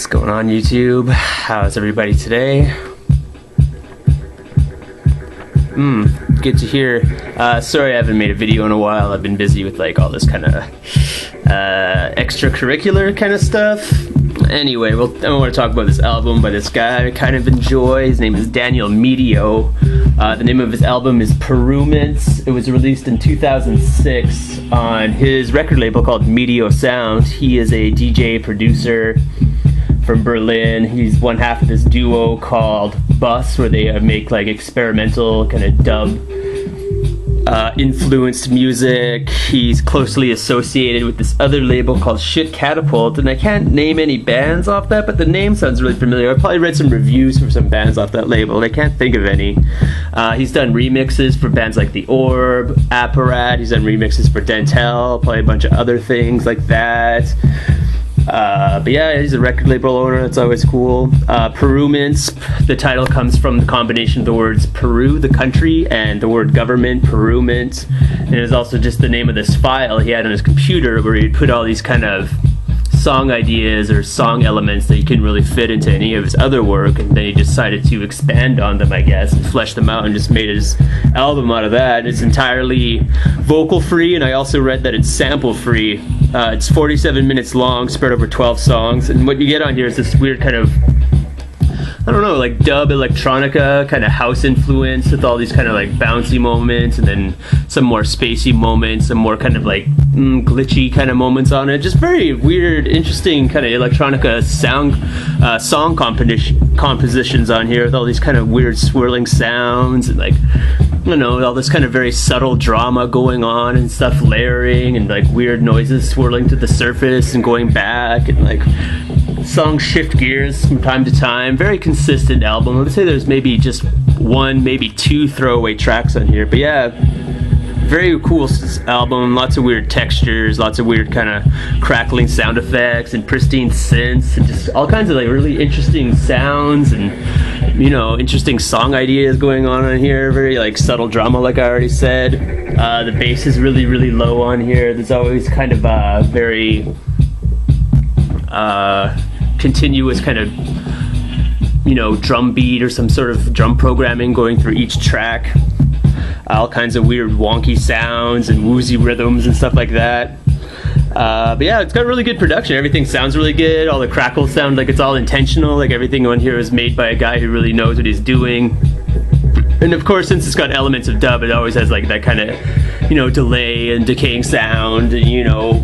What's going on, YouTube? How's everybody today? Good to hear. Sorry I haven't made a video in a while. I've been busy with like all this kind of extracurricular kind of stuff. Anyway, I want to talk about this album by this guy I kind of enjoy. His name is Daniel Meteo. The name of his album is Peruments. It was released in 2006 on his record label called Meteosound. He is a DJ producer from Berlin. He's one half of this duo called Bus, where they make like experimental kind of dub influenced music. He's closely associated with this other label called Shit Catapult, and I can't name any bands off that, but the name sounds really familiar. I probably read some reviews for some bands off that label, and I can't think of any. He's done remixes for bands like The Orb, Apparat. He's done remixes for Dentel, probably a bunch of other things like that. But yeah, he's a record label owner. That's always cool. Peruments, the title comes from the combination of the words Peru, the country, and the word government, Peruments. And it was also just the name of this file he had on his computer where he'd put all these kind of song ideas or song elements that he couldn't really fit into any of his other work, and then he decided to expand on them, I guess, and flesh them out and just made his album out of that. It's entirely vocal free, and I also read that it's sample free. It's 47 minutes long, spread over 12 songs, and what you get on here is this weird kind of, I don't know, like dub electronica kind of house influence with all these kind of like bouncy moments, and then some more spacey moments, some more kind of like glitchy kind of moments on it. Just very weird, interesting kind of electronica song compositions on here with all these kind of weird swirling sounds and like, you know, all this kind of very subtle drama going on and stuff layering and like weird noises swirling to the surface and going back, and like songs shift gears from time to time. Very consistent album. I would say there's maybe just one, maybe two throwaway tracks on here, but yeah, very cool album. Lots of weird textures, lots of weird kind of crackling sound effects and pristine synths, and just all kinds of like really interesting sounds and, you know, interesting song ideas going on here. Very like subtle drama, like I already said. The bass is really, really low on here. There's always kind of a very continuous kind of, you know, drum beat or some sort of drum programming going through each track. All kinds of weird wonky sounds and woozy rhythms and stuff like that. But yeah, it's got really good production. Everything sounds really good. All the crackles sound like it's all intentional. Like everything on here is made by a guy who really knows what he's doing. And of course, since it's got elements of dub, it always has like that kind of, you know, delay and decaying sound, and, you know,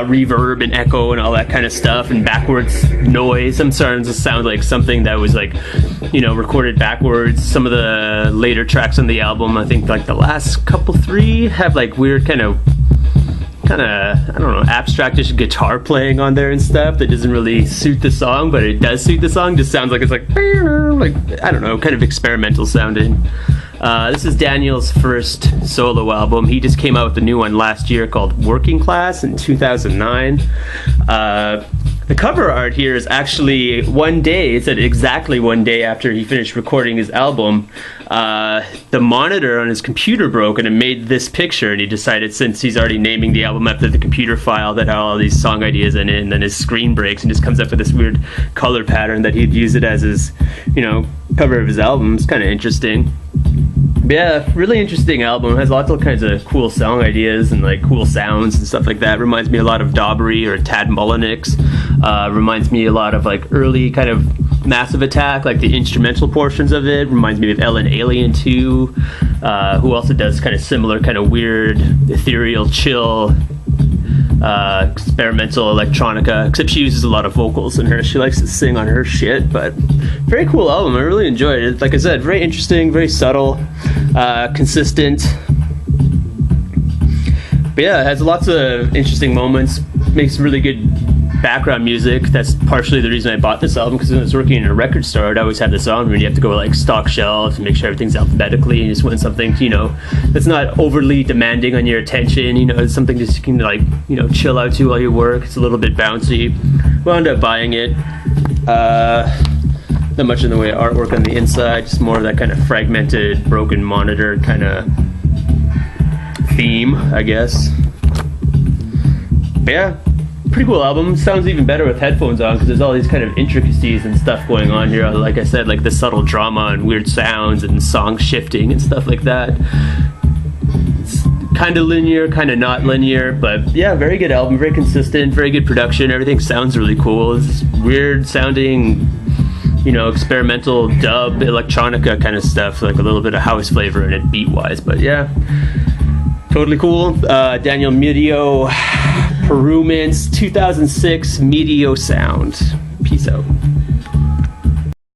reverb and echo and all that kind of stuff, and backwards noise. Some starting to sound like something that was like, you know, recorded backwards. Some of the later tracks on the album, I think like the last couple three, have like weird kind of I don't know, abstractish guitar playing on there and stuff that doesn't really suit the song, but it does suit the song. Just sounds like it's like I don't know, kind of experimental sounding. This is Daniel's first solo album. He just came out with a new one last year called Working Class in 2009. The cover art here is actually one day, it said exactly one day after he finished recording his album, the monitor on his computer broke and it made this picture, and he decided, since he's already naming the album after the computer file that had all these song ideas in it, and then his screen breaks and just comes up with this weird color pattern, that he'd use it as his, you know, cover of his album. It's kind of interesting. But yeah, really interesting album. It has lots of kinds of cool song ideas and like cool sounds and stuff like that. Reminds me a lot of Daubery or Tad Mullenix. Reminds me a lot of like early kind of Massive Attack, like the instrumental portions of it. Reminds me of Ellen Alien too, who also does kind of similar kind of weird ethereal chill experimental electronica, except she uses a lot of vocals in her. She likes to sing on her shit. But very cool album. I really enjoyed it. Like I said, very interesting, very subtle, consistent. But yeah, it has lots of interesting moments, makes really good background music. That's partially the reason I bought this album, because when I was working in a record store, I'd always have this on when you have to go like stock shelves and make sure everything's alphabetically, and you just want something, you know, that's not overly demanding on your attention. You know, it's something just you can like, you know, chill out to while you work. It's a little bit bouncy. Wound up buying it. Not much in the way of artwork on the inside, just more of that kind of fragmented, broken monitor kind of theme, I guess. But yeah, pretty cool album. Sounds even better with headphones on because there's all these kind of intricacies and stuff going on here. Like I said, like the subtle drama and weird sounds and song shifting and stuff like that. It's kind of linear, kind of not linear, but yeah, very good album, very consistent, very good production. Everything sounds really cool. It's weird sounding, you know, experimental dub, electronica kind of stuff, like a little bit of house flavor in it beat-wise, but yeah, totally cool. Daniel Meteo, Peruments, 2006 Meteosound. Peace out.